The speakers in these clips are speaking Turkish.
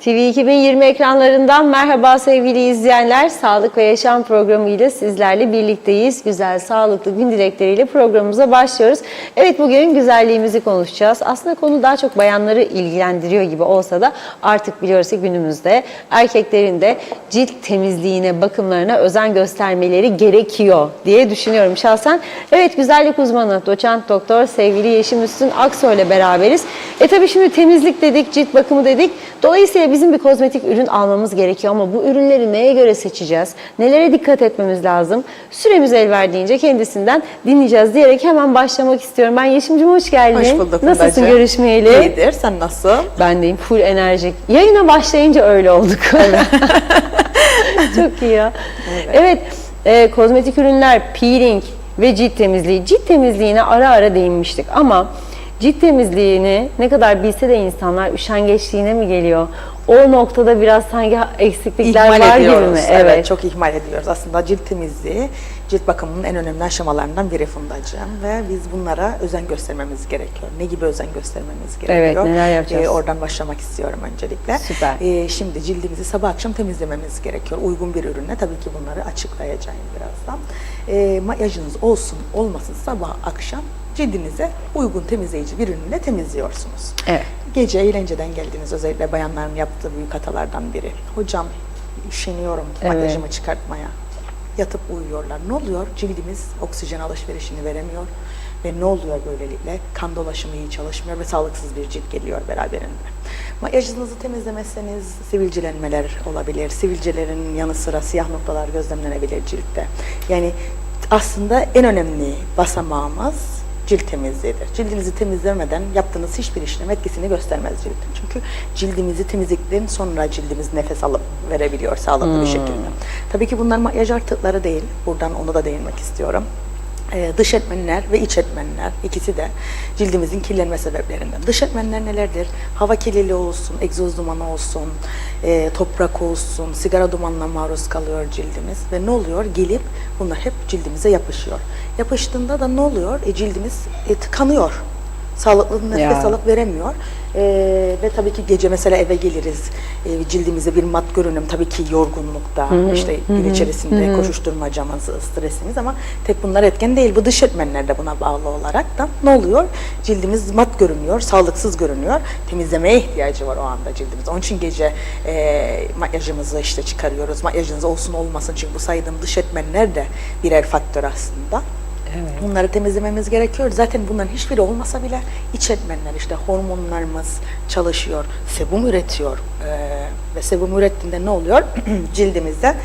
TV 2020 ekranlarından merhaba sevgili izleyenler. Sağlık ve Yaşam programı ile sizlerle birlikteyiz. Güzel, sağlıklı gün dilekleriyle programımıza başlıyoruz. Evet, bugün güzelliğimizi konuşacağız. Aslında konu daha çok bayanları ilgilendiriyor gibi olsa da artık biliyoruz ki günümüzde erkeklerin de cilt temizliğine, bakımlarına özen göstermeleri gerekiyor diye düşünüyorum şahsen. Evet, güzellik uzmanı, doçent doktor sevgili Yeşim Üstün Aksoy ile beraberiz. Tabii şimdi temizlik dedik, cilt bakımı dedik. Dolayısıyla bizim bir kozmetik ürün almamız gerekiyor ama bu ürünleri neye göre seçeceğiz? Nelere dikkat etmemiz lazım? Süremiz el verdiğince kendisinden dinleyeceğiz diyerek hemen başlamak istiyorum. Ben Yeşim'cim, hoş geldin. Hoş bulduk. Nasılsın görüşmeyeli? İyidir. Sen nasıl? Ben deyim, full enerjik. Yayına başlayınca öyle olduk. Evet. Çok iyi ya. Evet, kozmetik ürünler, peeling ve cilt temizliği. Cilt temizliğine ara ara değinmiştik ama cilt temizliğini ne kadar bilse de insanlar üşengeçliğine mi geliyor? O noktada biraz sanki eksiklikler İhmal var ediyoruz. gibi mi? Evet, çok ihmal ediyoruz. Aslında cilt temizliği, cilt bakımının en önemli aşamalarından biri Fundacığım ve biz bunlara özen göstermemiz gerekiyor. Ne gibi özen göstermemiz gerekiyor? Evet, neler yapacağız? Oradan başlamak istiyorum öncelikle. Süper. Şimdi cildimizi sabah akşam temizlememiz gerekiyor. Uygun bir ürünle, tabii ki bunları açıklayacağım birazdan. Makyajınız olsun olmasın sabah akşam cildinize uygun temizleyici bir ürünle temizliyorsunuz. Evet. Gece eğlenceden geldiniz, özellikle bayanların yaptığı büyük hatalardan biri. Hocam üşeniyorum makyajımı çıkartmaya. Yatıp uyuyorlar. Ne oluyor? Cildimiz oksijen alışverişini veremiyor. Ve ne oluyor böylelikle? Kan dolaşımı iyi çalışmıyor ve sağlıksız bir cilt geliyor beraberinde. Makyajınızı temizlemezseniz sivilcelenmeler olabilir. Sivilcelerin yanı sıra siyah noktalar gözlemlenebilir ciltte. Yani aslında en önemli basamağımız cilt temizliğidir. Cildinizi temizlemeden yaptığınız hiçbir işlem etkisini göstermez ciltte. Çünkü cildimizi temizledikten sonra cildimiz nefes alıp verebiliyor sağlıklı bir şekilde. Tabii ki bunlar makyaj artıkları değil. Buradan onu da değinmek istiyorum. Dış etmenler ve iç etmenler, ikisi de cildimizin kirlenme sebeplerinden. Dış etmenler nelerdir? Hava kirliliği olsun, egzoz dumanı olsun, toprak olsun, sigara dumanına maruz kalıyor cildimiz ve ne oluyor? Gelip bunlar hep cildimize yapışıyor. Yapıştığında da ne oluyor? Cildimiz tıkanıyor. Sağlıklı nefes alıp veremiyor. Ve tabii ki gece mesela eve geliriz. Cildimize bir mat görünüm, tabii ki yorgunlukta, işte gün içerisinde koşuşturmacamız, stresimiz, ama tek bunlar etken değil. Bu dış etmenler de buna bağlı olarak da ne oluyor? Cildimiz mat görünüyor, sağlıksız görünüyor. Temizlemeye ihtiyacı var o anda cildimiz. Onun için gece makyajımızı işte çıkarıyoruz. Makyajınız olsun olmasın, çünkü bu saydığım dış etmenler de birer faktör aslında. Evet. Bunları temizlememiz gerekiyor. Zaten bunların hiçbiri olmasa bile iç etmenler, işte hormonlarımız çalışıyor, sebum üretiyor ve sebum ürettiğinde ne oluyor? Cildimizde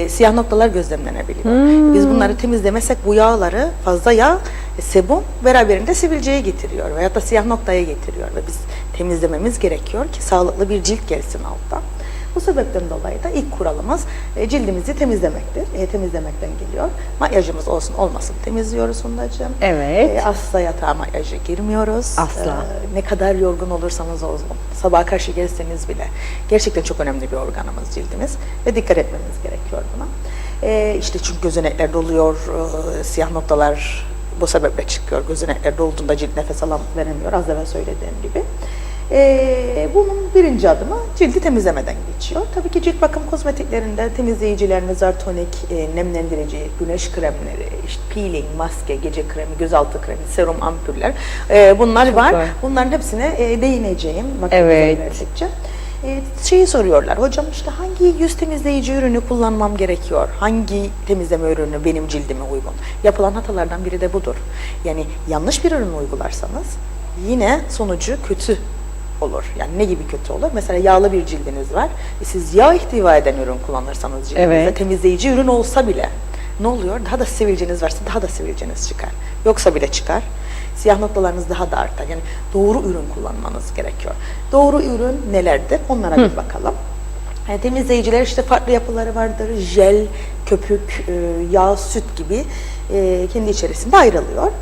siyah noktalar gözlemlenebiliyor. Biz bunları temizlemezsek bu yağları, fazla yağ, sebum beraberinde sivilceyi getiriyor veyahut da siyah noktaya getiriyor ve biz temizlememiz gerekiyor ki sağlıklı bir cilt gelsin alttan. Bu sebepten dolayı da ilk kuralımız cildimizi temizlemektir. Temizlemekten geliyor. Makyajımız olsun olmasın temizliyoruz Fundacığım. Evet. Asla yatağa makyajı girmiyoruz. Asla. Ne kadar yorgun olursanız olun, sabaha karşı gelseniz bile gerçekten çok önemli bir organımız cildimiz ve dikkat etmemiz gerekiyor buna. İşte çünkü gözenekler doluyor, siyah noktalar bu sebeple çıkıyor. Gözenekler dolduğunda cilt nefes veremiyor, az evvel söylediğim gibi. Bunun birinci adımı cildi temizlemeden geçiyor. Tabii ki cilt bakım kozmetiklerinde temizleyiciler, mezartonik, nemlendirici, güneş kremleri, işte peeling, maske, gece kremi, gözaltı kremi, serum, ampuller, bunlar çok var. Bunların hepsine değineceğim. Evet. Şeyi soruyorlar, hocam işte hangi yüz temizleyici ürünü kullanmam gerekiyor? Hangi temizleme ürünü benim cildime uygun? Yapılan hatalardan biri de budur. Yani yanlış bir ürün uygularsanız yine sonucu kötü olur. Yani ne gibi kötü olur? Mesela yağlı bir cildiniz var. Siz yağ ihtiva eden ürün kullanırsanız cildinizde, temizleyici ürün olsa bile ne oluyor? Daha da sivilceniz varsa daha da sivilceniz çıkar. Yoksa bile çıkar. Siyah noktalarınız daha da artar. Yani doğru ürün kullanmanız gerekiyor. Doğru ürün nelerdir? Onlara bir bakalım. Temizleyiciler işte farklı yapıları vardır. Jel, köpük, yağ, süt gibi kendi içerisinde ayrılıyor.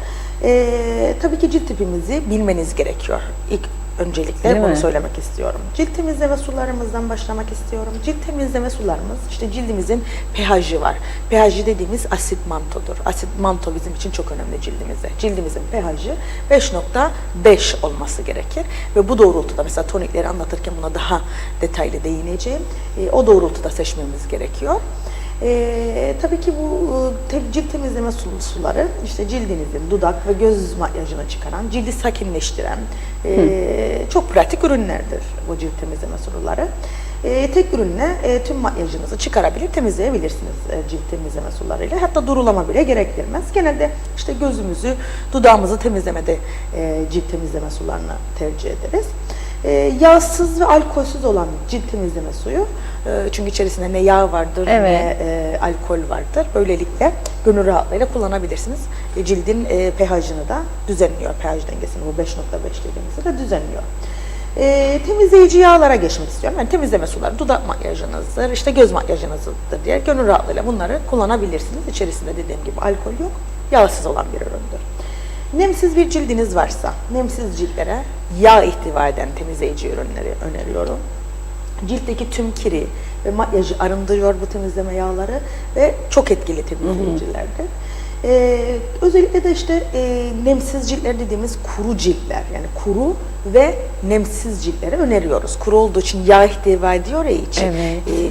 Tabii ki cilt tipimizi bilmeniz gerekiyor. İlk Öncelikle Değil bunu mi? söylemek istiyorum. Cilt temizleme sularımızdan başlamak istiyorum. Cilt temizleme sularımız, işte cildimizin pH'i var. pH dediğimiz asit mantodur. Asit manto bizim için çok önemli cildimizde. Cildimizin pH'i 5.5 olması gerekir. Ve bu doğrultuda mesela tonikleri anlatırken buna daha detaylı değineceğim. O doğrultuda seçmemiz gerekiyor. Tabii ki bu cilt temizleme suları işte cildinizin dudak ve göz makyajını çıkaran, cildi sakinleştiren çok pratik ürünlerdir bu cilt temizleme suları. Tek ürünle tüm makyajınızı çıkarabilir, temizleyebilirsiniz cilt temizleme sularıyla. Hatta durulama bile gerektirmez. Genelde işte gözümüzü, dudağımızı temizlemede cilt temizleme sularını tercih ederiz. Yağsız ve alkolsüz olan cilt temizleme suyu, çünkü içerisinde ne yağ vardır ne alkol vardır. Böylelikle gönül rahatlığıyla kullanabilirsiniz. Cildin pH'ını da düzenliyor. pH dengesini bu 5.5 dediğimizde de düzenliyor. Temizleyici yağlara geçmek istiyorum. Yani temizleme suları dudak makyajınızdır, işte göz makyajınızdır diye gönül rahatlığıyla bunları kullanabilirsiniz. İçerisinde dediğim gibi alkol yok, yağsız olan bir üründür. Nemsiz bir cildiniz varsa, nemsiz ciltlere yağ ihtiva eden temizleyici ürünleri öneriyorum. Ciltteki tüm kiri ve makyajı arındırıyor bu temizleme yağları ve çok etkili temizleyicilerdir. Özellikle de işte nemsiz ciltler dediğimiz kuru ciltler, yani kuru ve nemsiz ciltleri öneriyoruz. Kuru olduğu için yağ ihtiva ediyor ya için.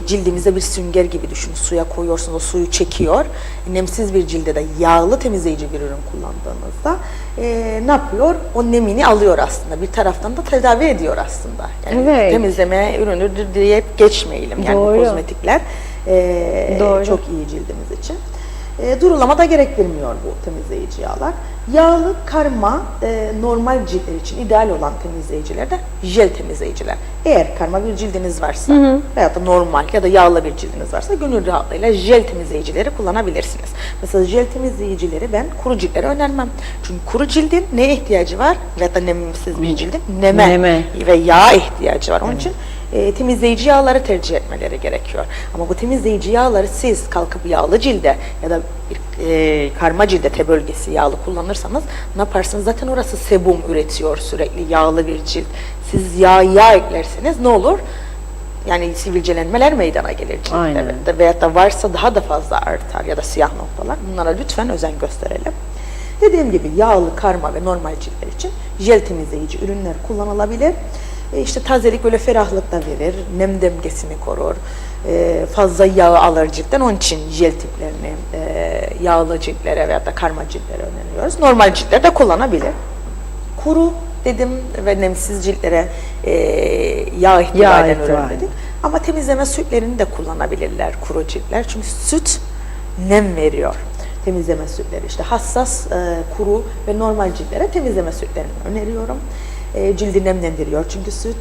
Cildimize bir sünger gibi düşünün. Suya koyuyorsunuz, o suyu çekiyor. Nemsiz bir cilde de yağlı temizleyici bir ürün kullandığınızda ne yapıyor? O nemini alıyor aslında. Bir taraftan da tedavi ediyor aslında. Yani temizleme ürünüdür diye hep geçmeyelim. Yani bu kozmetikler çok iyi cildimiz için. Durulama da gerektirmiyor bu temizleyici yağlar. Yağlı karma normal ciltler için ideal olan temizleyiciler de jel temizleyiciler. Eğer karma bir cildiniz varsa veya da normal ya da yağlı bir cildiniz varsa gönül rahatlığıyla jel temizleyicileri kullanabilirsiniz. Mesela jel temizleyicileri ben kuru ciltlere önermem. Çünkü kuru cildin neye ihtiyacı var? Veya da nemsiz bir cildin neme ve yağ ihtiyacı var. Onun için temizleyici yağları tercih etmeleri gerekiyor. Ama bu temizleyici yağları siz kalkıp yağlı cilde ya da bir karma cilde te bölgesi yağlı kullanırsanız ne yaparsınız? Zaten orası sebum üretiyor sürekli, yağlı bir cilt. Siz yağ eklerseniz ne olur? Yani sivilcelenmeler meydana gelir ciltte. Veyahut da varsa daha da fazla artar ya da siyah noktalar. Bunlara lütfen özen gösterelim. Dediğim gibi yağlı, karma ve normal ciltler için jel temizleyici ürünler kullanılabilir. İşte tazelik, böyle ferahlık da verir, nem dengesini korur, fazla yağı alır ciltten. Onun için jel tiplerini yağlı ciltlere veya da karma ciltlere öneriyoruz. Normal ciltler de kullanabilir. Kuru dedim ve nemsiz ciltlere yağ ihtiva eden ürün dedik. Ama temizleme sütlerini de kullanabilirler kuru ciltler. Çünkü süt nem veriyor. Temizleme sütleri işte hassas, kuru ve normal ciltlere temizleme sütlerini öneriyorum. Cildi nemlendiriyor çünkü süt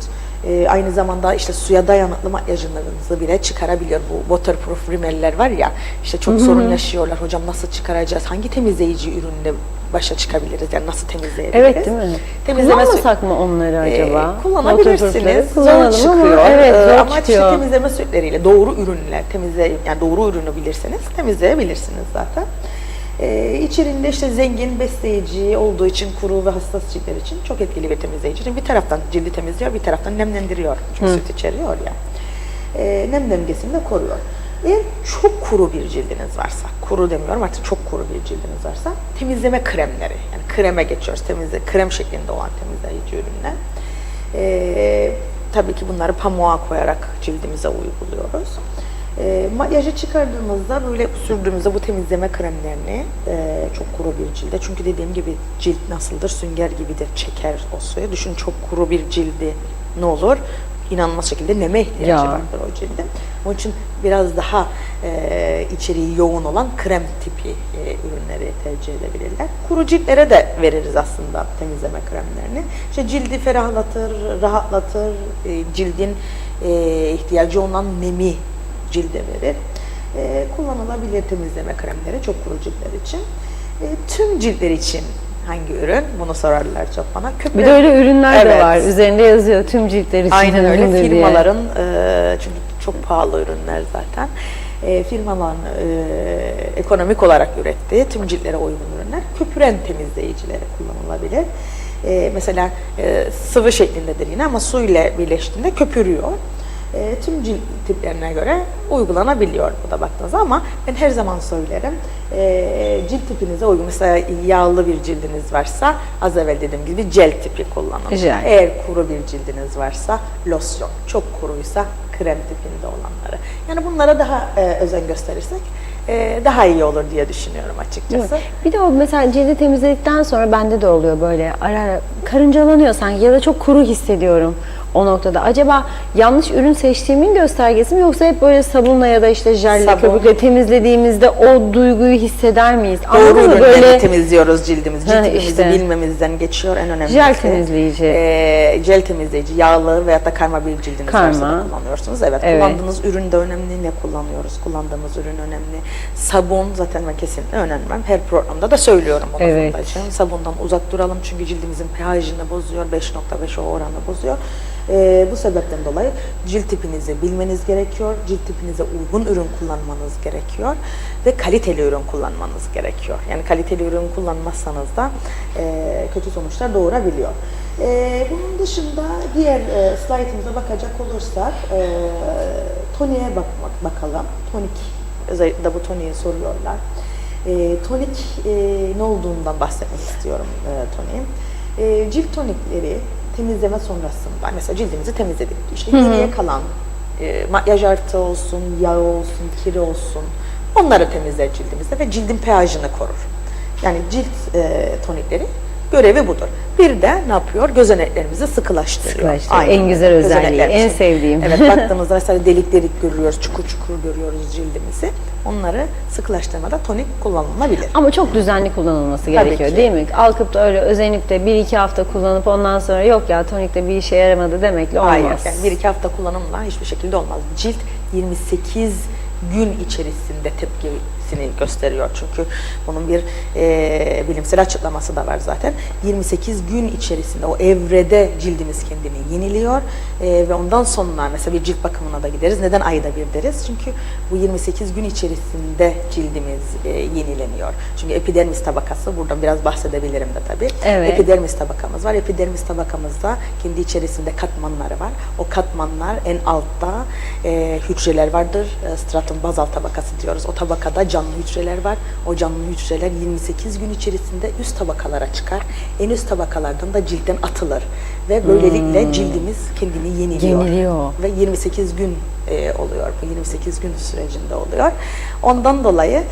aynı zamanda işte suya dayanıklı makyajlarınızı bile çıkarabiliyor. Bu waterproof rimeller var ya, işte çok sorun yaşıyorlar. Hocam nasıl çıkaracağız? Hangi temizleyici ürünle başa çıkabiliriz? Yani nasıl temizleyebiliriz? Evet, değil mi? Kullanmasak mı onları acaba? Kullanabilirsiniz. Zor çıkıyor. Ama işte temizleme sütleriyle doğru ürünle yani doğru ürünü bilirseniz temizleyebilirsiniz zaten. İçerinde işte zengin, besleyici olduğu için kuru ve hassas ciltler için çok etkili bir temizleyici. Çünkü bir taraftan cildi temizliyor, bir taraftan nemlendiriyor. Çünkü süt içeriyor ya. Nem dengesini de koruyor. Eğer çok kuru bir cildiniz varsa, kuru demiyorum artık, çok kuru bir cildiniz varsa temizleme kremleri, yani kreme geçiyoruz, krem şeklinde olan temizleyici ürünler. Tabii ki bunları pamuğa koyarak cildimize uyguluyoruz. Makyajı çıkardığımızda böyle sürdüğümüzde bu temizleme kremlerini çok kuru bir cilde, çünkü dediğim gibi cilt nasıldır? Sünger gibidir, çeker o suyu. Düşün, çok kuru bir cildi ne olur? İnanılmaz şekilde neme ihtiyacı vardır o cildin. Onun için biraz daha içeriği yoğun olan krem tipi ürünleri tercih edebilirler. Kuru ciltlere de veririz aslında temizleme kremlerini. İşte cildi ferahlatır, rahatlatır, cildin ihtiyacı olan nemi cilde verir. Kullanılabilir temizleme kremleri çok kuru ciltler için. Tüm ciltler için hangi ürün? Bunu sorarlar çok bana. Bir de öyle ürünler de var. Üzerinde yazıyor tüm ciltler için. Aynen öyle. Firmaların, çünkü çok pahalı ürünler zaten. Firmaların ekonomik olarak ürettiği tüm ciltlere uygun ürünler. Köpüren temizleyicileri kullanılabilir. Mesela sıvı şeklindedir yine ama su ile birleştiğinde köpürüyor. Tüm cilt tiplerine göre uygulanabiliyor bu da baktığınızda ama ben her zaman söylerim cilt tipinize uygun. Mesela yağlı bir cildiniz varsa az evvel dediğim gibi jel tipi kullanın. Jel. Eğer kuru bir cildiniz varsa losyon, çok kuruysa krem tipinde olanları. Yani bunlara daha özen gösterirsek daha iyi olur diye düşünüyorum açıkçası. Bir de o mesela cildi temizledikten sonra bende de oluyor böyle ara ara karıncalanıyor sanki ya da çok kuru hissediyorum o noktada. Acaba yanlış ürün seçtiğimin göstergesi mi yoksa hep böyle sabunla ya da işte jelle, Sabun. köpükle temizlediğimizde o duyguyu hisseder miyiz? Doğru Anladın mı? ürünleri temizliyoruz cildimizi. Cilt Ha, tipimizi işte. bilmemizden geçiyor en önemlisi. Jel temizleyici. Jel temizleyici, yağlı veyahut da karma bir cildiniz varsa Karma. da kullanıyorsunuz. Evet, Evet. kullandığınız ürün de önemli. Ne kullanıyoruz? Kullandığımız ürün önemli. Sabun zaten ben kesinlikle önermem. Her programda da söylüyorum onu. Evet. Fundacığım. Sabundan uzak duralım çünkü cildimizin pH'ini bozuyor. 5.5 o oranı bozuyor. Bu sebepten dolayı cilt tipinizi bilmeniz gerekiyor. Cilt tipinize uygun ürün kullanmanız gerekiyor. Ve kaliteli ürün kullanmanız gerekiyor. Yani kaliteli ürün kullanmazsanız da kötü sonuçlar doğurabiliyor. Bunun dışında diğer slaytımıza bakacak olursak toniğe bakalım. Tonik, özellikle bu toniği soruyorlar. Tonik ne olduğundan bahsetmek istiyorum toniğin. Cilt tonikleri temizleme sonrasında, mesela cildimizi temizledik. İşte geriye kalan makyaj artı olsun, yağ olsun, kiri olsun, onları temizler cildimizde ve cildin pH'ini korur. Yani cilt tonikleri görevi budur. Bir de ne yapıyor? Gözeneklerimizi sıkılaştırıyor. En güzel özelliği, Gözeneklerimizi. en sevdiğim. Evet, baktığımızda mesela delik delik görüyoruz, çukur çukur görüyoruz cildimizi. Onları sıkılaştırmada tonik kullanılabilir. Ama çok düzenli kullanılması Tabii gerekiyor ki. değil mi? Kalkıp da öyle özenip de 1-2 hafta kullanıp ondan sonra yok ya tonikte bir işe yaramadı demekle olmaz. Hayır, yani 1-2 hafta kullanımla hiçbir şekilde olmaz. Cilt 28 gün içerisinde tepkisini gösteriyor. Çünkü bunun bir bilimsel açıklaması da var zaten. 28 gün içerisinde o evrede cildimiz kendini yeniliyor ve ondan sonra mesela bir cilt bakımına da gideriz. Neden ayda bir deriz? Çünkü bu 28 gün içerisinde cildimiz yenileniyor. Çünkü epidermis tabakası, buradan biraz bahsedebilirim de tabii. Evet. Epidermis tabakamız var. Epidermis tabakamızda kendi içerisinde katmanları var. O katmanlar en altta hücreler vardır. Stratum bazal tabakası diyoruz. O tabakada canlı hücreler var. O canlı hücreler 28 gün içerisinde üst tabakalara çıkar. En üst tabakalardan da ciltten atılır. Ve böylelikle cildimiz kendini yeniliyor. Ve 28 gün oluyor. Bu 28 gün sürecinde oluyor. Ondan dolayı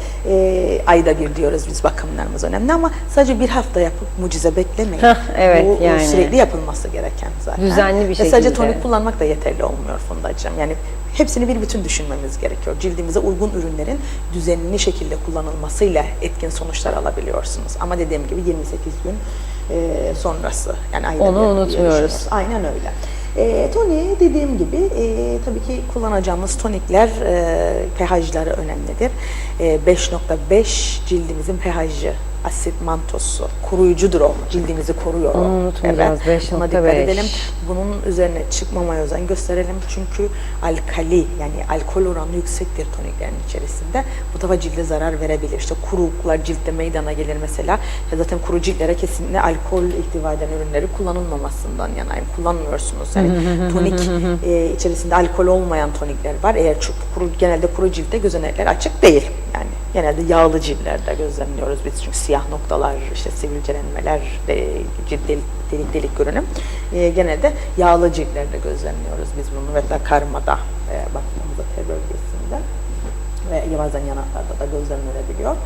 ayda bir diyoruz biz, bakımlarımız önemli ama sadece bir hafta yapıp mucize beklemeyin. Evet, bu yani. sürekli yapılması gereken zaten. Düzenli bir Ve şekilde. sadece tonik kullanmak da yeterli olmuyor Fundacığım. Yani hepsini bir bütün düşünmemiz gerekiyor. Cildimize uygun ürünlerin düzenli şekilde kullanılmasıyla etkin sonuçlar alabiliyorsunuz. Ama dediğim gibi 28 gün sonrası. Yani ayda onu bir unutmuyoruz. yaşıyoruz. Aynen öyle. Toniği dediğim gibi tabii ki kullanacağımız tonikler pH'ları önemlidir. 5.5 cildimizin pH'ı, asit mantosu, koruyucudur o. Cildimizi koruyor o. Onu unutmayacağız, 5.5. Buna dikkat edelim. Bunun üzerine çıkmamaya özen gösterelim. Çünkü alkali, yani alkol oranı yüksektir toniklerin içerisinde. Bu defa cilde zarar verebilir. İşte kuruluklar ciltte meydana gelir mesela. Ya zaten kuru ciltlere kesinlikle alkol ihtiva eden ürünleri kullanılmamasından yanayım. Kullanmıyorsunuz. Yani tonik içerisinde alkol olmayan tonikler var. Eğer çok genelde kuru ciltte gözenekler açık değil. Yani genelde yağlı ciltlerde gözlemliyoruz biz, çünkü siyah noktalar, işte sivilcelenmeler, delik delik görünüm. Genelde yağlı ciltlerde gözlemliyoruz biz bunu ve da karmada baktığımızda ter bölgesinde ve bazen yanaklarda da gözlemlenebiliyor.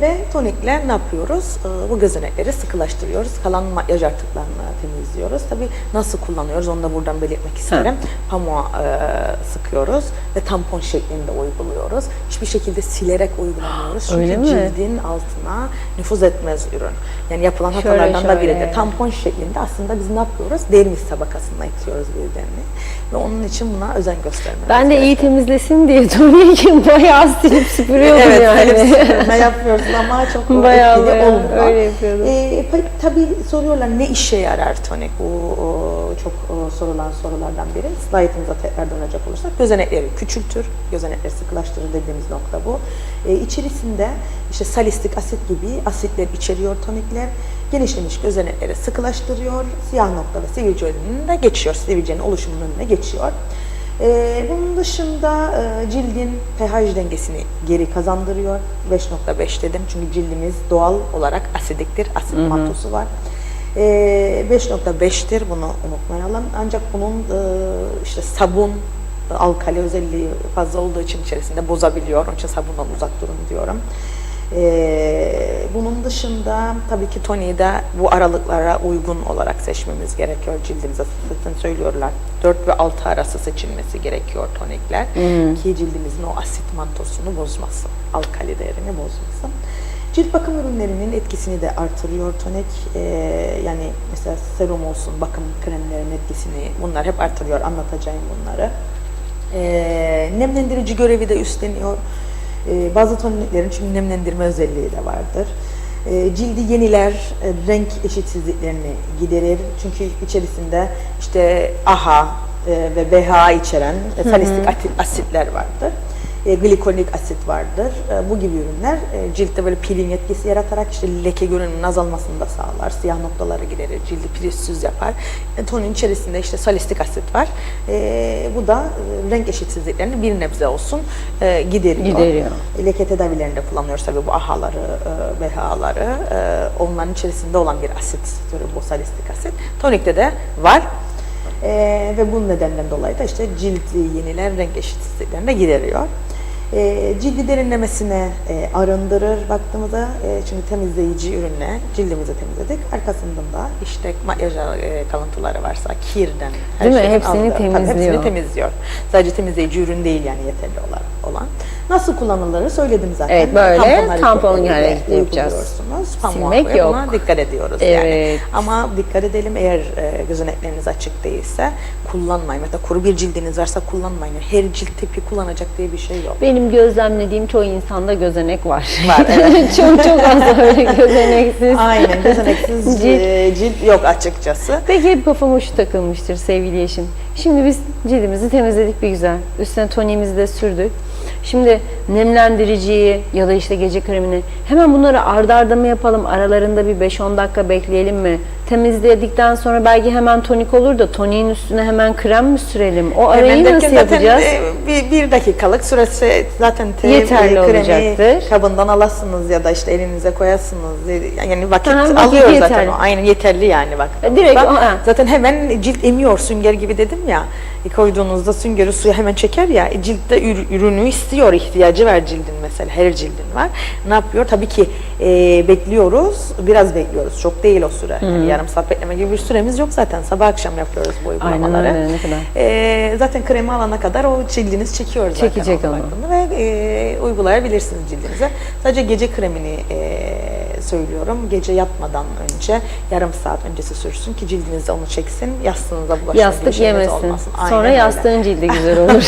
Ve tonikle ne yapıyoruz? Bu gözenekleri sıkılaştırıyoruz. Kalan makyaj artıklarını temizliyoruz. Tabii nasıl kullanıyoruz onu da buradan belirtmek isterim. Pamuğa sıkıyoruz ve tampon şeklinde uyguluyoruz. Hiçbir şekilde silerek uygulamıyoruz. Çünkü Öyle mi? cildin altına nüfuz etmez ürün. Yani yapılan Şöyle hatalardan da biridir. şöyle. Tampon şeklinde aslında biz ne yapıyoruz? Dermis tabakasına itiyoruz bildiğini. Ve onun için buna özen göstermemiz Ben de iyi gerekiyor. temizlesin diye toniği bayağı silip süpürüyordum Evet, yani. ne yapıyoruz ama çok Bayağı etkili olmuyor. öyle yapıyordum. Tabii soruyorlar ne işe yarar tonik? Bu çok sorulan sorulardan biri. Slaytımıza tekrar dönecek olursak gözenekleri küçültür, gözenekleri sıkılaştırır dediğimiz nokta bu. İçerisinde işte salistik asit gibi asitler içeriyor tonikler. genişlemiş gözenekleri sıkılaştırıyor. Siyah nokta ve sivilce önüne geçiyor. Sivilcenin oluşumunun önüne geçiyor. Bunun dışında cildin pH dengesini geri kazandırıyor. 5.5 dedim çünkü cildimiz doğal olarak asidiktir. Asit mantosu var. 5.5'tir, bunu unutmayalım. Ancak bunun işte sabun, alkali özelliği fazla olduğu için içerisinde bozabiliyor. Onun için sabundan uzak durun diyorum. Bunun dışında tabii ki toniği de bu aralıklara uygun olarak seçmemiz gerekiyor. Cildimize zaten söylüyorlar. 4 ve 6 arası seçilmesi gerekiyor tonikler. Ki cildimizin o asit mantosunu bozmasın. Alkali değerini bozmasın. Cilt bakım ürünlerinin etkisini de artırıyor tonik. Yani mesela serum olsun, bakım kremlerin etkisini, bunlar hep artırıyor. Anlatacağım bunları. Nemlendirici görevi de üstleniyor. Bazı toniklerin çünkü nemlendirme özelliği de vardır. Cildi yeniler, renk eşitsizliklerini giderir. Çünkü içerisinde işte AHA ve BHA içeren salistik asitler vardır. Glikolik asit vardır. Bu gibi ürünler ciltte böyle peeling etkisi yaratarak işte leke görünümünün azalmasını da sağlar. Siyah noktaları giderir, cildi pürüzsüz yapar. Tonin içerisinde işte salistik asit var. Bu da renk eşitsizliklerini bir nebze olsun gideriyor. Leke tedavilerinde kullanıyoruz tabii bu AHA'ları, BHA'ları. Onların içerisinde olan bir asit türü bu salistik asit. Tonikte de var. Ve bu nedenden dolayı da işte cildi yeniler, renk eşitsizliklerini de gideriyor. Cildi derinlemesine arındırır baktığımızda, çünkü temizleyici ürünle cildimizi temizledik. Arkasından da işte makyaj kalıntıları varsa kirden her şeyden hepsini temizliyor. Hepsini temizliyor. Sadece temizleyici ürün değil yani yeterli olan. Nasıl kullanılır söyledim zaten. Evet, böyle tampon yapacağız. Silmek yok. Buna dikkat ediyoruz yani. Ama dikkat edelim, eğer gözenekleriniz açık değilse kullanmayın. Mesela kuru bir cildiniz varsa kullanmayın. Her cilt tipi kullanacak diye bir şey yok. Benim gözlemlediğim çoğu insanda gözenek var. Var, evet. çok az öyle gözeneksiz. Aynen, gözeneksiz cilt yok açıkçası. Peki hep kafama şu takılmıştır sevgili eşim. Şimdi biz cildimizi temizledik bir güzel. Üstüne toniğimizi de sürdük. Şimdi nemlendiriciyi ya da işte gece kremini hemen bunları arda arda mı yapalım? Aralarında bir 5-10 dakika bekleyelim mi? Temizledikten sonra belki hemen tonik olur da toniğin üstüne hemen krem mi sürelim? O arayı nasıl yapacağız? Bir dakikalık süresi zaten yeterli kremi olacaktır. kabından alasınız ya da işte elinize koyarsınız. Yani vakit alıyor yeterli. zaten o. Aynen, yeterli yani bak. Direkt zaten hemen cilt emiyor, sünger gibi dedim ya. Koyduğunuzda süngeri suya hemen çeker ya. Ciltte ürünü istiyor, ihtiyacı var cildin mesela. Her cildin var. Ne yapıyor? Tabii ki bekliyoruz. Biraz bekliyoruz. Çok değil o süre. Yani yarım saat bekleme gibi bir süremiz yok zaten. Sabah akşam yapıyoruz bu uygulamaları. Aynen öyle, ne kadar. Zaten kremi alana kadar o cildiniz çekiyor zaten. Çekecek onu. Ve uygulayabilirsiniz cildinize. Sadece gece kremini söylüyorum. Gece yatmadan önce yarım saat öncesi sürsün ki cildinizde onu çeksin. Yastığınıza bulaşan yastık yemesin. Olmasın. Sonra yastığın cildi güzel olur.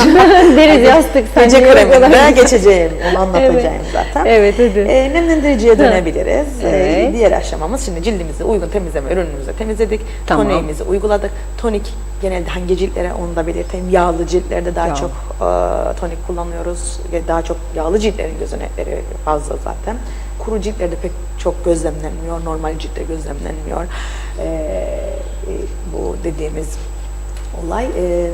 Deriz yastık. Gece kreminde geçeceğim. Onu anlatacağım zaten. Evet, hadi. Nemlendiriciye dönebiliriz. Evet. Diğer aşamamız, şimdi cildimizi uygun temizleme ürünümüzü temizledik. Tamam. Toniğimizi uyguladık. Tonik genelde hangi ciltlere onu da belirteyim. Yağlı ciltlerde daha çok tonik kullanıyoruz. Daha çok yağlı ciltlerin gözenekleri fazla zaten. Kuru ciltlerde pek çok gözlemlenmiyor. Normal ciltte gözlemlenmiyor. Bu dediğimiz olay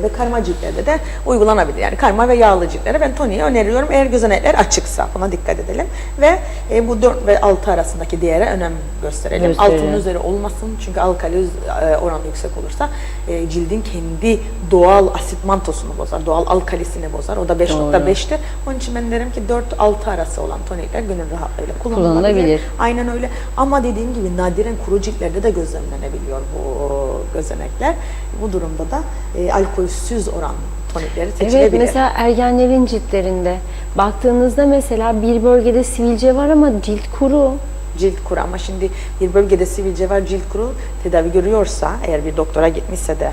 ve karma ciltlerde de uygulanabilir. Yani karma ve yağlı ciltlere ben toniği öneriyorum eğer gözenekler açıksa. Buna dikkat edelim ve bu 4 ve 6 arasındaki değere önem gösterelim. Altının üzeri olmasın çünkü alkali oranı yüksek olursa cildin kendi doğal asit mantosunu bozar. Doğal alkalisini bozar. O da 5.5'tir. Onun için ben derim ki 4-6 arası olan tonikler gönül rahatlığıyla kullanılabilir. Aynen öyle. Ama dediğim gibi nadiren kuru ciltlerde de gözlemlenebiliyor bu gözenekler. Bu durumda da alkolsüz olan tonikleri seçilebilir. Evet, mesela ergenlerin ciltlerinde baktığınızda mesela bir bölgede sivilce var ama cilt kuru. Cilt kuru ama şimdi bir bölgede sivilce var, cilt kuru, tedavi görüyorsa, eğer bir doktora gitmişse de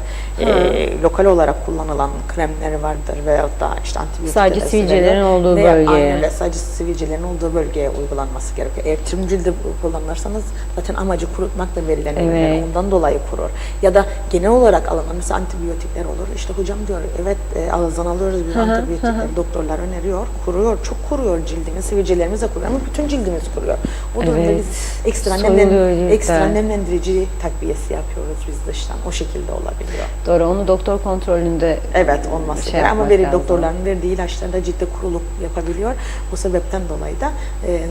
lokal olarak kullanılan kremleri vardır veyahut da işte antibiyotik sadece sivilcelerin olduğu bölgeye. Aynen, sadece sivilcelerin olduğu bölgeye uygulanması gerekiyor. Eğer tüm cilde kullanırsanız zaten amacı kurutmaktır verilen ürünler, ondan dolayı kurur. Ya da genel olarak alınan mesela antibiyotikler olur. İşte hocam diyor, evet ağızdan alıyoruz biz antibiyotikleri, doktorlar öneriyor, kuruyor, çok kuruyor cildimiz, sivilcelerimiz de kuruyor ama bütün cildimiz kuruyor. Bu durumda Evet. biz ekstra Soyuluyor ekstra ciltler. nemlendirici takviyesi yapıyoruz biz dıştan. O şekilde olabiliyor. Doğru, onu doktor kontrolünde Evet, olması şey gerekiyor. Ama yapmak lazım. doktorların verdiği ilaçlarda ciltte kuruluk yapabiliyor. Bu sebepten dolayı da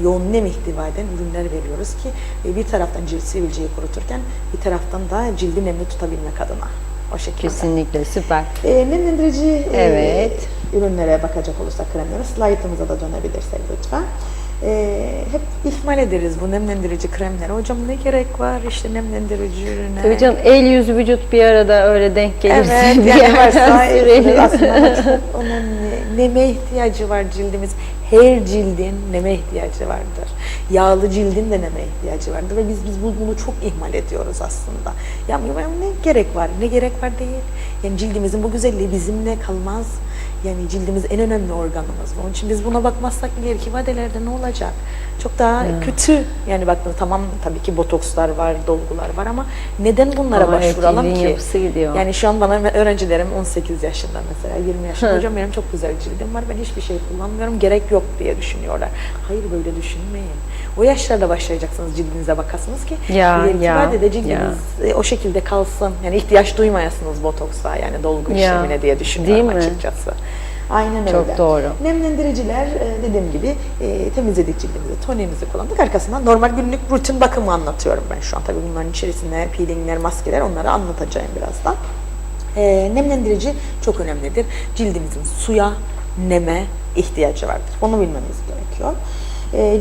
yoğun nem ihtiva eden ürünler veriyoruz ki bir taraftan cilt sivilceyi kuruturken bir taraftan da cildi nemli tutabilmek adına. O şekilde. Kesinlikle, süper. Nemlendirici Evet. ürünlere bakacak olursak kremlere, slaytımıza da dönebilirsek lütfen. Hep ihmal ederiz bu nemlendirici kremleri. Hocam ne gerek var işte nemlendirici ürüne? Tabii canım, el yüzü vücut bir arada öyle denk gelirse Evet, bir yani yerden varsa sürelim. aslında çok önemli. Neme ihtiyacı var cildimiz. Her cildin neme ihtiyacı vardır. Yağlı cildin de neme ihtiyacı vardır ve biz bunu çok ihmal ediyoruz aslında. Ya ne gerek var? Ne gerek var değil. Yani cildimizin bu güzelliği bizimle kalmaz. Yani cildimiz en önemli organımız. Onun için biz buna bakmazsak ileriki vadelerde ne olacak? Çok daha kötü. Yani baktığınız tamam tabii ki botokslar var, dolgular var ama neden bunlara Ama evet, başvuralım cildin ki? yapısı gidiyor. Yani şu an bana öğrencilerim 18 yaşında mesela 20 yaşında hocam benim çok güzel cildim var ben hiçbir şey kullanmıyorum gerek yok diye düşünüyorlar. Hayır böyle düşünmeyin. O yaşlarda başlayacaksınız cildinize bakasınız ki ileriki vadede cildiniz o şekilde kalsın. Yani ihtiyaç duymayasınız botoksa yani dolgu işlemine diye düşünüyorum açıkçası. Aynen öyle. Çok doğru. Nemlendiriciler dediğim gibi temizledik cildimizi, tonimizi kullandık. Arkasından normal günlük rutin bakımı anlatıyorum ben şu an. Tabii bunların içerisinde peelingler, maskeler onları anlatacağım birazdan. Nemlendirici çok önemlidir. Cildimizin suya, neme ihtiyacı vardır. Bunu bilmemiz gerekiyor.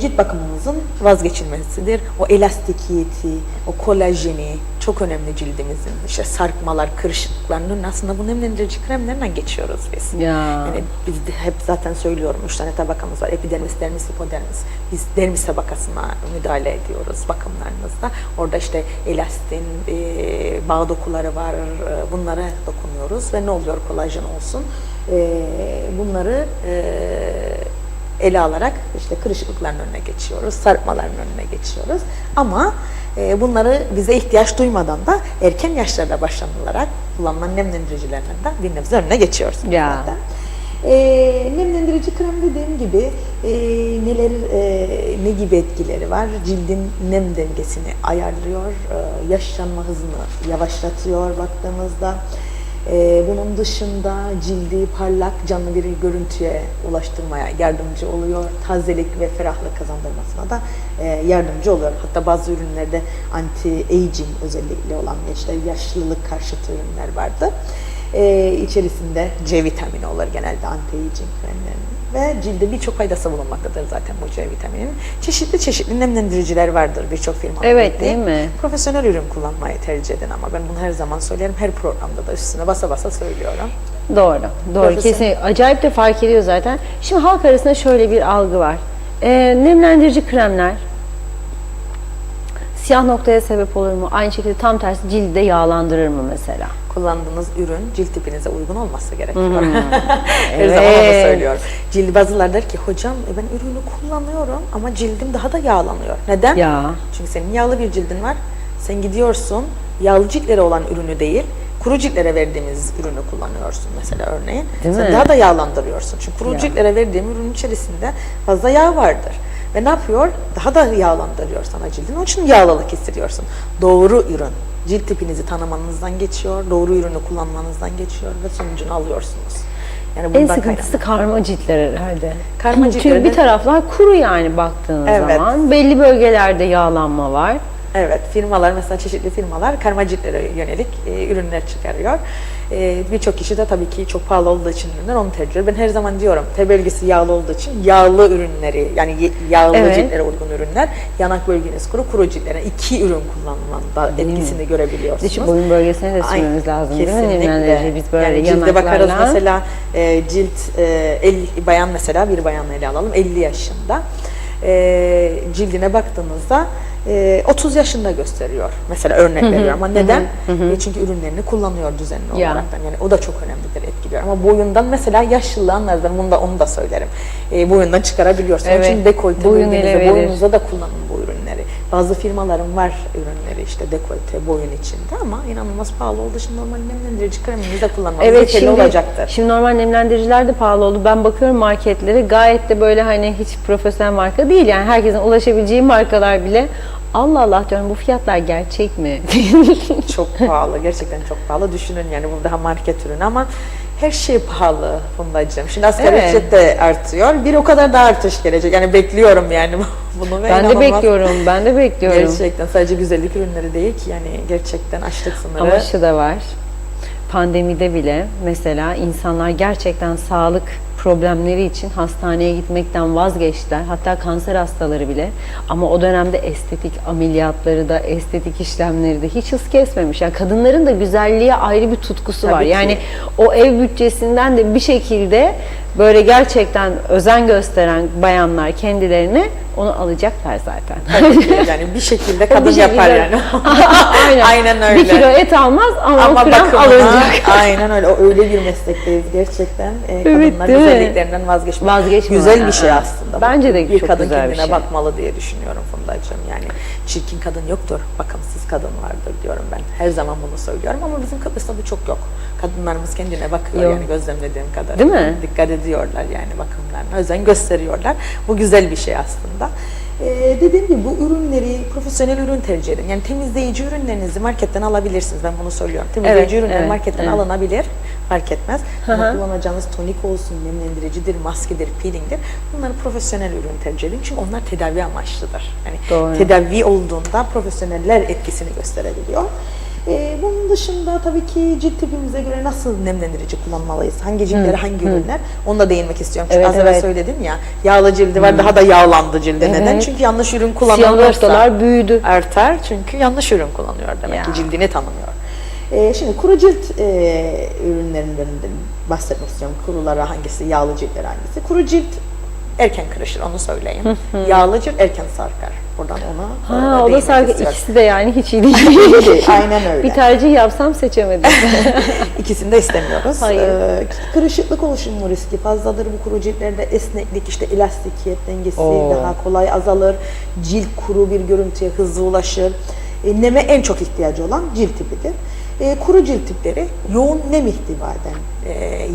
Cilt bakımımızın vazgeçilmezisidir. O elastikiyeti, o kolajeni çok önemli cildimizin. İşte sarkmalar, kırışıklıklarının aslında bu nemlendirici kremlerden geçiyoruz biz. Yani biz de hep zaten söylüyorum 3 tane tabakamız var. Epidermis, dermis, hipodermis. Biz dermis tabakasına müdahale ediyoruz bakımlarımızda. Orada işte elastin, bağ dokuları var. Bunlara dokunuyoruz ve ne oluyor kolajen olsun. Bunları ele alarak işte kırışıklıkların önüne geçiyoruz, sarkmaların önüne geçiyoruz. Ama bunları bize ihtiyaç duymadan da erken yaşlarda başlanılarak kullanılan nemlendiricilerden de bir nebze önüne geçiyoruz. Zaten. Nemlendirici krem dediğim gibi ne gibi etkileri var? Cildin nem dengesini ayarlıyor, yaşlanma hızını yavaşlatıyor baktığımızda. Bunun dışında cildi parlak, canlı bir görüntüye ulaştırmaya yardımcı oluyor. Tazelik ve ferahlık kazandırmasına da yardımcı oluyor. Hatta bazı ürünlerde anti-aging özellikle olan işte yaşlılık karşıtı ürünler vardı. İçerisinde C vitamini olur genelde anti-aging kremlerinin. Ve cilde birçok faydası bulunmaktadır zaten bu C vitamininin. Çeşitli nemlendiriciler vardır birçok firmanın. Evet değil mi? Profesyonel ürün kullanmayı tercih edin ama ben bunu her zaman söylerim. Her programda da üstüne basa basa söylüyorum. Doğru. Kesinlikle. Acayip de fark ediyor zaten. Şimdi halk arasında şöyle bir algı var. Nemlendirici kremler siyah noktaya sebep olur mu? Aynı şekilde tam tersi cilde yağlandırır mı mesela? Kullandığınız ürün cilt tipinize uygun olması gerekiyor. Her zaman onu söylüyorum. Bazıları der ki hocam ben ürünü kullanıyorum ama cildim daha da yağlanıyor. Neden? Çünkü senin yağlı bir cildin var. Sen gidiyorsun yağlı ciltlere olan ürünü değil, kuru ciltlere verdiğimiz ürünü kullanıyorsun mesela örneğin. Sen daha da yağlandırıyorsun. Çünkü kuru ciltlere verdiğim ürünün içerisinde fazla yağ vardır. Ve ne yapıyor? Daha da yağlandırıyor sana cildini. Onun için yağlılık hissediyorsun. Doğru ürün. Cilt tipinizi tanımanızdan geçiyor, doğru ürünü kullanmanızdan geçiyor ve sonucunu alıyorsunuz. Yani en sıkıntısı karma ciltler herhalde. Karma ciltler. Çünkü bir taraflar kuru yani baktığınız zaman. Belli bölgelerde yağlanma var. Evet, firmalar mesela çeşitli firmalar karma ciltlere yönelik ürünler çıkarıyor. Birçok kişi de tabii ki çok pahalı olduğu için ürünler onu tercih ediyor. Ben her zaman diyorum T bölgesi yağlı olduğu için yağlı ürünleri yani yağlı ciltlere uygun ürünler, yanak bölgeniz kuru ciltlere 2 ürün kullanmanda etkisini görebiliyorsunuz. Şu boyun bölgesine de sürmemiz lazım değil mi? Kesinlikle. Biz böyle yani cilde bakarız mesela cilt 50 bayan mesela bir bayanla ele alalım 50 yaşında. Cildine baktığınızda 30 yaşında gösteriyor. Mesela örnek veriyorum ama neden? Çünkü ürünlerini kullanıyor düzenli olaraktan. Yani o da çok önemlidir, etkiliyor. Ama boyundan mesela yaşlı anlardan onu da söylerim. Boyundan çıkarabiliyorsun. Onun için dekolte bölgenizde, boyunuzda da kullanın bu ürünleri. Bazı firmaların var ürünleri işte dekolte, boyun içinde ama inanılmaz pahalı olduğu için normal nemlendirici kremimizi de kullanmanız yeterli olacaktır. Şimdi normal nemlendiriciler de pahalı oldu. Ben bakıyorum marketlere, gayet de böyle hani hiç profesyonel marka değil, yani herkesin ulaşabileceği markalar bile. Allah Allah diyorum, bu fiyatlar gerçek mi? Çok pahalı, gerçekten çok pahalı. Düşünün yani bu daha market ürünü ama her şey pahalı Fundacığım. Şimdi asgari ücret de artıyor. Bir o kadar da artış gelecek. Yani bekliyorum yani bunu. Ben de bekliyorum. Gerçekten sadece güzellik ürünleri değil ki, yani gerçekten açlık sınırı. Ama şu da var. Pandemide bile mesela insanlar gerçekten sağlık problemleri için hastaneye gitmekten vazgeçtiler. Hatta kanser hastaları bile. Ama o dönemde estetik ameliyatları da, estetik işlemleri de hiç hız kesmemiş. Yani kadınların da güzelliğe ayrı bir tutkusu var. Tabii ki. Yani o ev bütçesinden de bir şekilde böyle gerçekten özen gösteren bayanlar kendilerine onu alacaklar zaten. Tabii ki. Yani bir şekilde kadın yapar yani. Aynen. Aynen öyle. 1 kilo et almaz ama o krem bakımına, alınacak. aynen öyle. O öyle bir meslekteyiz gerçekten. Kadınlar değil mi? güzelliklerinden vazgeçmiyor. Vazgeçmiyorlar. Güzel bir şey aslında. Bence de bir çok kadın güzel bir kendine şey. bakmalı diye düşünüyorum Fundacığım. Yani çirkin kadın yoktur, bakımsız kadın vardır diyorum ben. Her zaman bunu söylüyorum ama bizim Kıbrıs'ta bu çok yok. Kadınlarımız kendine bakıyor Yok. yani gözlemlediğim kadarıyla. Değil mi? Dikkat ediyorlar yani bakımlarına, özen gösteriyorlar. Bu güzel bir şey aslında. Dediğim gibi bu ürünleri profesyonel ürün tercih edin. Yani temizleyici ürünlerinizi marketten alabilirsiniz. Ben bunu söylüyorum. Temizleyici ürünler marketten alınabilir. Fark etmez. Ama kullanacağınız tonik olsun, nemlendiricidir, maskedir, peelingdir. Bunları profesyonel ürün tercih edin. Çünkü onlar tedavi amaçlıdır. Yani Doğru. tedavi olduğunda profesyoneller etkisini gösterebiliyor. Bunun dışında tabii ki cilt tipimize göre nasıl nemlendirici kullanmalıyız? Hangi ciltlere hangi ürünler? Onu da değinmek istiyorum. Çünkü az evvel söyledim ya, yağlı cildi var, daha da yağlandı cildi. Neden? Çünkü yanlış ürün Siyah kullanılırsa noktalar büyüdü. artar. Çünkü yanlış ürün kullanıyor demek Ya. ki, cildini tanımıyor. Şimdi kuru cilt ürünlerinden bahsetmek istiyorum. Kurulara hangisi, yağlı ciltlere hangisi? Kuru cilt erken kırışır, onu söyleyeyim. Yağlı cilt erken sarkar. Buradan ona O da değinmek sarkı, istiyorum. ikisi de yani hiç iyi değil. Aynen öyle. Bir tercih yapsam seçemedim. İkisini de istemiyoruz. Hayır. Kırışıklık oluşumu riski fazladır bu kuru ciltlerde. Esneklik, işte elastikiyet dengesi daha kolay azalır. Cilt kuru bir görüntüye hızlı ulaşır. Neme en çok ihtiyacı olan cilt tipidir. Kuru cilt tipleri yoğun nem ihtiva eden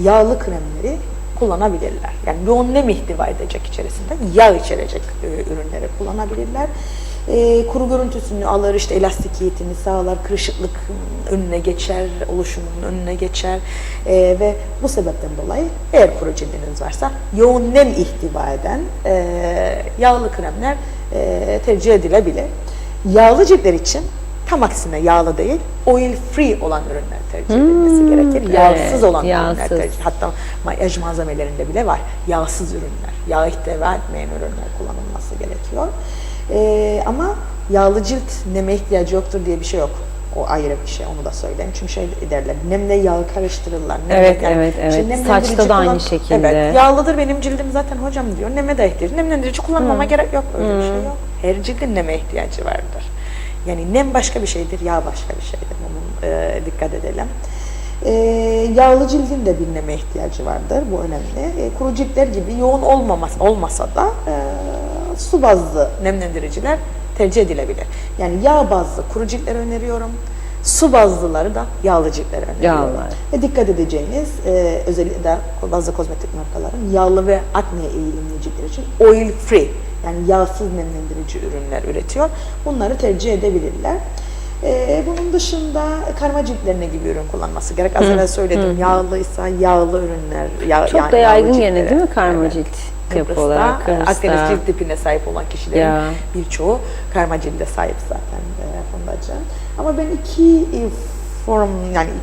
yağlı kremleri kullanabilirler. Yani yoğun nem ihtiva edecek içerisinde, yağ içerecek ürünleri kullanabilirler. Kuru görüntüsünü alır, işte elastikiyetini sağlar, kırışıklık önüne geçer, oluşumunun önüne geçer ve bu sebepten dolayı eğer kuru cildiniz varsa yoğun nem ihtiva eden yağlı kremler tercih edilebilir. Yağlı ciltler için tam aksine yağlı değil, oil free olan ürünler tercih edilmesi gerekir. Yağsız olan ürünler tercih. Hatta makyaj malzemelerinde bile var. Yağsız ürünler, yağ ihtiva etmeyen ürünler kullanılması gerekiyor. Ama yağlı cilt neme ihtiyacı yoktur diye bir şey yok. O ayrı bir şey, onu da söyleyeyim. Çünkü şey derler, nemle yağı karıştırırlar. Evet. Saçta da aynı şekilde. Evet, yağlıdır benim cildim zaten hocam diyor. Neme de ihtiyacı. Nemlendirici kullanmama gerek yok. Öyle bir şey yok. Her cildin neme ihtiyacı vardır. Yani nem başka bir şeydir, yağ başka bir şeydir. Bunun dikkat edelim. Yağlı cildin de bir neme ihtiyacı vardır. Bu önemli. Kuru ciltler gibi yoğun olmasa da su bazlı nemlendiriciler tercih edilebilir. Yani yağ bazlı kuru ciltler öneriyorum. Su bazlıları da yağlı ciltler öneriyorum. Ve dikkat edeceğiniz özellikle de bazı kozmetik markaların yağlı ve akneye eğilimli ciltler için oil free, yani yağsız nemlendirici ürünler üretiyor. Bunları tercih edebilirler. Bunun dışında karma ciltlerine gibi ürün kullanması gerek. Az evvel söyledim, yağlıysa yağlı ürünler. Çok da yaygın gene değil mi karma cilt? Yapı olarak Akdeniz cilt tipine sahip olan kişilerin birçoğu karma cilde sahip zaten Fundacığım. Ama ben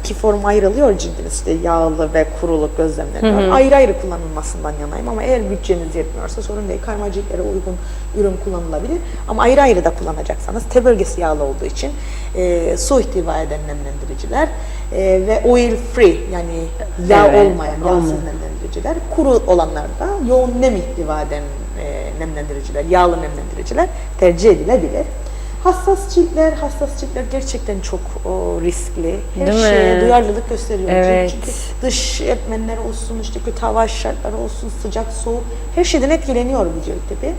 iki form ayrılıyor cildiniz, işte yağlı ve kuruluk gözlemleniyor. Ayrı ayrı kullanılmasından yanayım ama eğer bütçeniz yetmiyorsa sorun değil. Karma ciltlere uygun ürün kullanılabilir. Ama ayrı ayrı da kullanacaksanız T bölgesi yağlı olduğu için su ihtiva eden nemlendiriciler ve oil free, yani yağ olmayan yağsız nemlendiriciler, kuru olanlarda yoğun nem ihtiva eden nemlendiriciler, yağlı nemlendiriciler tercih edilebilir. Hassas ciltler gerçekten çok riskli. Her şeye duyarlılık gösteriyor. Çünkü dış etmenler olsun, işte kötü hava şartları olsun, sıcak, soğuk, her şeyden etkileniyor bu cilt tipi.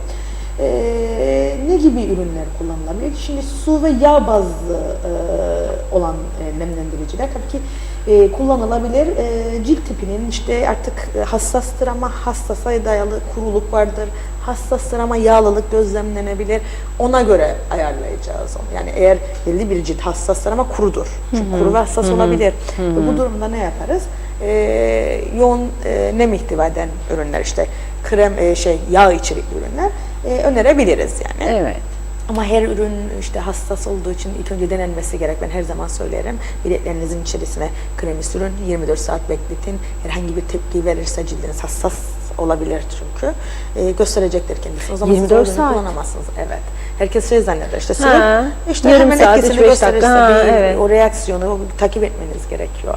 Ne gibi ürünler kullanılabilir? Şimdi su ve yağ bazlı olan nemlendiriciler tabii ki kullanılabilir. Cilt tipinin işte artık hassastır ama hassasa dayalı kuruluk vardır. Hassastır ama yağlılık gözlemlenebilir. Ona göre ayarlayacağız onu. Yani eğer belli bir cilt hassastır ama kurudur. Çünkü kuru ve hassas olabilir. Ve bu durumda ne yaparız? Yoğun nem ihtiva eden ürünler, işte krem, yağ içerikli ürünler önerebiliriz yani. Evet. Ama her ürün işte hassas olduğu için ilk önce denenmesi gerek. Ben her zaman söylerim. Biletlerinizin içerisine kremi sürün, 24 saat bekletin. Herhangi bir tepki verirse cildiniz hassas olabilir çünkü. Gösterecektir kendisini. O zaman 24 siz o ürünü saat. kullanamazsınız. Evet. Herkes zanneder işte Ha, sürün. İşte yarım hemen saat, etkisini 3-5 gösterirse dakika, evet. o reaksiyonu takip etmeniz gerekiyor.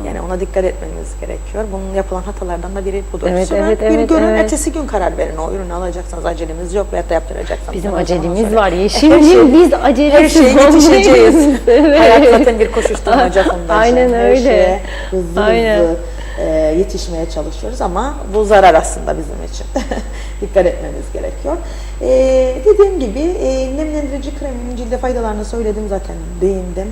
Yani ona dikkat etmeniz gerekiyor. Bunun yapılan hatalardan da biri budur. Evet, Sonra evet, bir evet, görün, evet. ertesi gün karar verin. O ürünü alacaksınız. Acelemiz yok veyahut da yaptıracaksınız. Bizim Ben o zaman acelemiz söyleyeyim. var. Her Yeşimciğim biz her acelesiz şeye yetişeceğiz. olmayız. Evet. Hayat zaten bir koşuşturmaca fundacı. Aynen Her öyle. şeye hızlı Aynen. yetişmeye çalışıyoruz ama bu zarar aslında bizim için. Dikkat etmemiz gerekiyor. Dediğim gibi nemlendirici kremin cilde faydalarını söyledim zaten, değindim.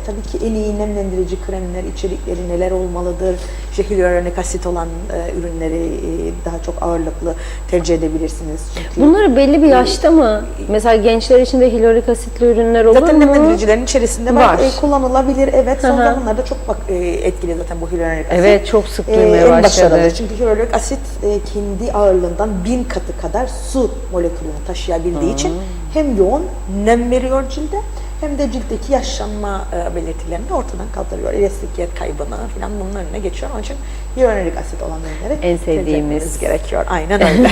Tabii ki en iyi nemlendirici kremler, içerikleri neler olmalıdır? İşte hyaluronik asit olan ürünleri daha çok ağırlıklı tercih edebilirsiniz. Çünkü Bunları belli bir yaşta mı? Mesela gençler için de hyaluronik asitli ürünler olur zaten mu? nemlendiricilerin içerisinde Var. Kullanılabilir. Evet, son Hı hı. zamanlarda çok etkili zaten bu hyaluronik asit. Evet, çok sık duymaya En başladı. başarılı. Çünkü hyaluronik asit kendi ağırlığından 1000 katı kadar su molekülünü taşıyabildiği için hem yoğun nem veriyor cilde hem de ciltteki yaşlanma belirtilerini ortadan kaldırıyor. Elastikiyet kaybını falan bunun önüne geçiyor. Onun için hyaluronik asit olan ürünleri En tercih sevdiğimiz. etmeniz gerekiyor. Aynen öyle.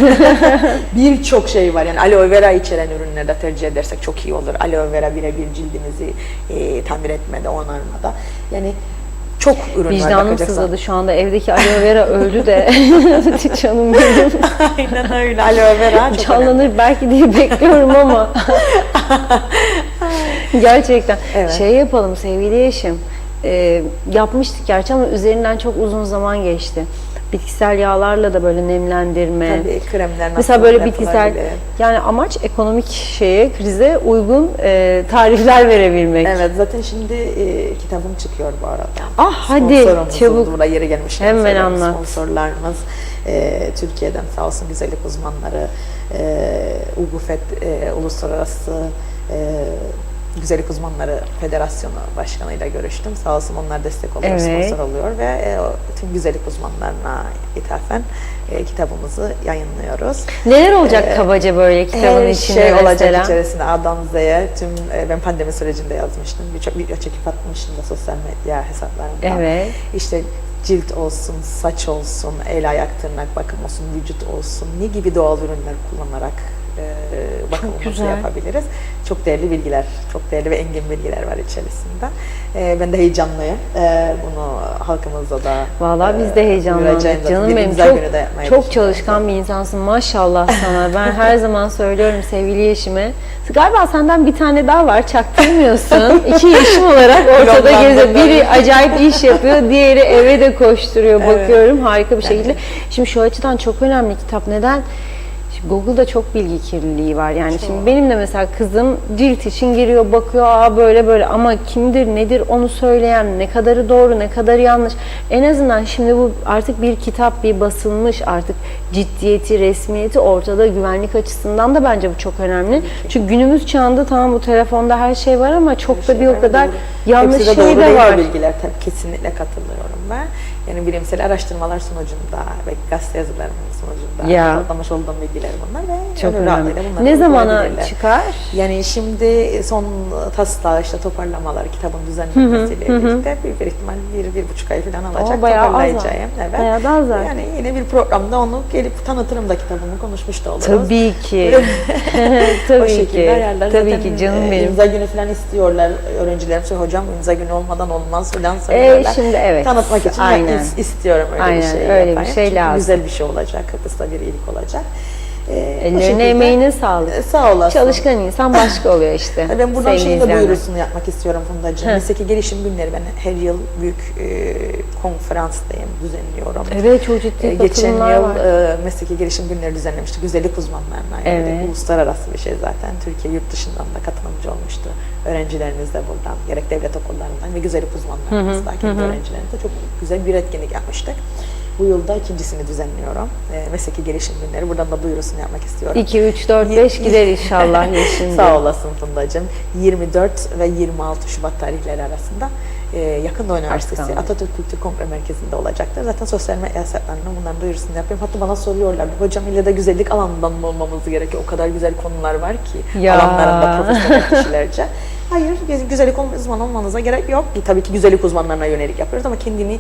Birçok şey var. Yani aloe vera içeren ürünleri de tercih edersek çok iyi olur. Aloe vera birebir cildimizi tamir etmede, onarmada. Yani çok ürün var. Vicdanım bakacaksan. sızladı şu anda. Evdeki aloe vera öldü de. Canım benim. Aynen öyle. Aloe vera çok önemli. Canlanır belki diye bekliyorum ama. Gerçekten. Evet. Şey yapalım sevgili Yeşim. Yapmıştık gerçi ama üzerinden çok uzun zaman geçti. Bitkisel yağlarla da böyle nemlendirme. Tabii kremler nasıl Mesela böyle bitkisel, yapılabilir? yani amaç ekonomik krize uygun tarifler verebilmek. Evet, zaten şimdi kitabım çıkıyor bu arada. Ah hadi Sponsorumuzun çabuk. burada yeri gelmiş. Hemen anlat. Sponsorlarımız Türkiye'den sağ olsun güzellik uzmanları, UGUFET Uluslararası Güzellik Uzmanları Federasyonu Başkanı'yla görüştüm. Sağ olsun onlar destek oluyor, Evet. sponsor oluyor ve tüm güzellik uzmanlarına ithafen kitabımızı yayınlıyoruz. Neler olacak kabaca böyle kitabın Her içinde şey mesela? olacak içerisinde A'dan Z'ye. Tüm ben pandemi sürecinde yazmıştım. Birçok video çekip atmıştım da sosyal medya hesaplarımda. Evet. İşte cilt olsun, saç olsun, el ayak tırnak bakım olsun, vücut olsun, ne gibi doğal ürünler kullanarak bakımımızı güzel. yapabiliriz. Çok değerli bilgiler, çok değerli ve engin bilgiler var içerisinde. Ben de heyecanlıyım. Bunu halkımızda da Vallahi biz de heyecanlandık duyuracağım zaten. canım Bir benim. imza günü de yapmayı Çok düşünüyorum. çalışkan bir insansın maşallah sana. Ben her zaman söylüyorum sevgili Yeşim'e. Galiba senden bir tane daha var, çaktırmıyorsun. İki Yeşim olarak ortada Yollandım geziyor. ben. Biri acayip iş yapıyor, diğeri eve de koşturuyor. Evet. Bakıyorum harika bir şekilde. Şimdi şu açıdan çok önemli kitap. Neden? Şimdi Google'da çok bilgi kirliliği var. Yani şimdi benim de mesela kızım cilt için giriyor, bakıyor, aa böyle böyle, ama kimdir, nedir onu söyleyen, ne kadarı doğru, ne kadarı yanlış. En azından şimdi bu artık bir kitap, bir basılmış, artık ciddiyeti, resmiyeti ortada, güvenlik açısından da bence bu çok önemli. Çünkü günümüz çağında tamam bu telefonda her şey var ama çok da bir o kadar yanlış Hepsi de şey doğru de değil var. o bilgiler. Tabii kesinlikle katılıyorum ben. Yani bilimsel araştırmalar sonucunda ve gazete yazılarının sonucunda Ya. toplamış olduğum bilgiler bunlar ve Çok gönül önemli. rahatlığıyla bunları Ne zamana uygulayabilirler. çıkar? Yani şimdi son taslağı, işte toparlamalar, kitabın düzenlenmesiyle birlikte bir ihtimal 1-1,5 ay falan alacak. bayağı az var. Toparlayacağım. Evet. Bayağı da az var. Yani yine bir programda onu gelip tanıtırım da kitabımı, konuşmuş da oluruz. Tabii ki. O Tabii şekilde ki. ayarlar. Tabii Zaten, ki canım benim. İmza günü falan istiyorlar öğrencilerim. Hocam imza günü olmadan olmaz falan söylüyorlar. Şimdi evet. Tanıtmak için Aynen. istiyorum öyle Aynen, bir şey öyle bir yapayım. şey Çünkü lazım. güzel bir şey olacak. Kıbrıs'ta bir iyilik olacak. O Ellerine şekilde- emeğine sağlık. Sağ olasın. Çalışkan insan başka oluyor işte. Ben buradan sevgili şeyin de izleyenler. duyurusunu yapmak istiyorum Fundacığım. Mesleki gelişim günleri ben her yıl büyük konferanstayım, düzenliyorum. Evet, çok ciddi Geçen katılımlar yıl var. mesleki gelişim günleri düzenlemiştik. Güzellik uzmanlarına yönelik. Evet. Uluslararası bir şey zaten. Türkiye yurt dışından da katılımcı olmuştu. Öğrencilerimiz de buradan, gerek devlet okullarından ve güzellik uzmanlarımız da kendi öğrencilerimizle çok güzel bir etkinlik yapmıştık. Bu yılda ikincisini düzenliyorum. Mesleki gelişim günleri. Buradan da duyurusunu yapmak istiyorum. 2, 3, 4, 5 gider inşallah yaşında. Sağ olasın Fundacığım. 24 ve 26 Şubat tarihleri arasında Yakın Doğu Üniversitesi kalmadı. Atatürk Kültür Kongre Merkezi'nde olacaktır. Zaten sosyal medya hesaplarından bunların duyurusunu yapıyorum. Hatta bana soruyorlar, hocam ille de güzellik alanından mı olmamız gerekiyor? O kadar güzel konular var ki Ya. alanlarında profesyonel kişilerce. Hayır, güzellik uzmanı olmanıza gerek yok. Tabii ki güzellik uzmanlarına yönelik yapıyoruz ama kendini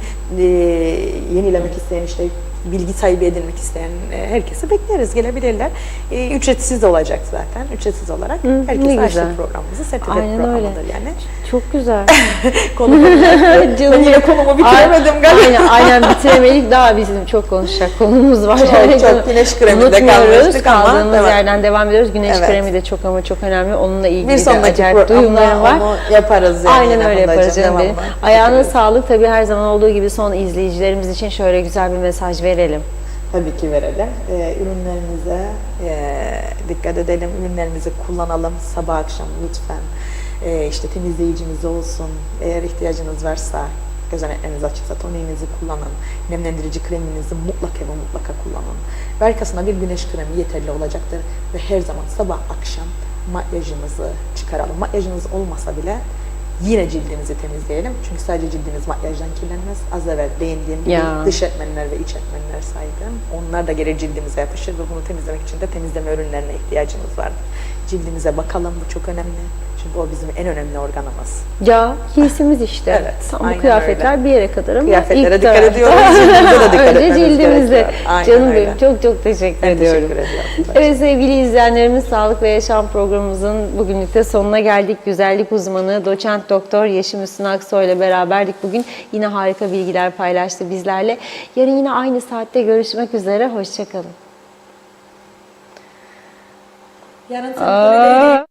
yenilemek isteyen, işte bilgi sahibi edinmek isteyen herkesi bekleriz, gelebilirler. Ücretsiz olacak zaten. Ücretsiz olarak ne herkese güzel. açtık programımızı. Sertifik Aynen programıdır öyle. yani. Çok güzel. Konu ben yine konumu bitiremedim galiba. Aynen bitiremedik. Daha bizim çok konuşacak konumuz var. Çok güneş kreminde Unutmuyoruz. kalmıştık ama Kaldığımız devam. yerden devam ediyoruz. Güneş Evet. kremi de çok ama çok önemli. Onunla ilgili Bir de sonraki acayip duyumlarım var. programda onu yaparız yani. Aynen yine öyle Fundacığım, yaparız canım benim. devamlı. Ayağına sağlık. Tabii her zaman olduğu gibi son izleyicilerimiz için şöyle güzel bir mesaj verelim. Tabii ki verelim. Ürünlerimize dikkat edelim. Ürünlerimizi kullanalım sabah akşam lütfen. İşte temizleyiciniz olsun. Eğer ihtiyacınız varsa, gözenekleriniz açıksa toniğinizi kullanın. Nemlendirici kreminizi mutlaka kullanın. Ve arkasına bir güneş kremi yeterli olacaktır. Ve her zaman sabah akşam makyajımızı çıkaralım. Makyajınız olmasa bile yine cildimizi temizleyelim. Çünkü sadece cildimiz makyajdan kirlenmez. Az evvel değindiğim gibi Ya. dış etmenler ve iç etmenler saydım. Onlar da gelir cildimize yapışır ve bunu temizlemek için de temizleme ürünlerine ihtiyacımız vardır. Cildimize bakalım, bu çok önemli. Çünkü o bizim en önemli organımız. Ya giysimiz işte. Evet, Tam bu aynen kıyafetler öyle. bir yere kadar ama Kıyafetlere ilk dikkat tarafta- ediyoruz, cildimize de dikkat Önce etmemiz cildimize. gerekiyor. Aynen Canım öyle. benim çok teşekkür Ben ediyorum. teşekkür ediyorum. Evet sevgili izleyenlerimiz, Sağlık ve Yaşam programımızın bugünlük de sonuna geldik. Güzellik uzmanı doçent doktor Yeşim Üstün Aksoy ile beraberdik bugün. Yine harika bilgiler paylaştı bizlerle. Yarın yine aynı saatte görüşmek üzere. Hoşça kalın. Yarın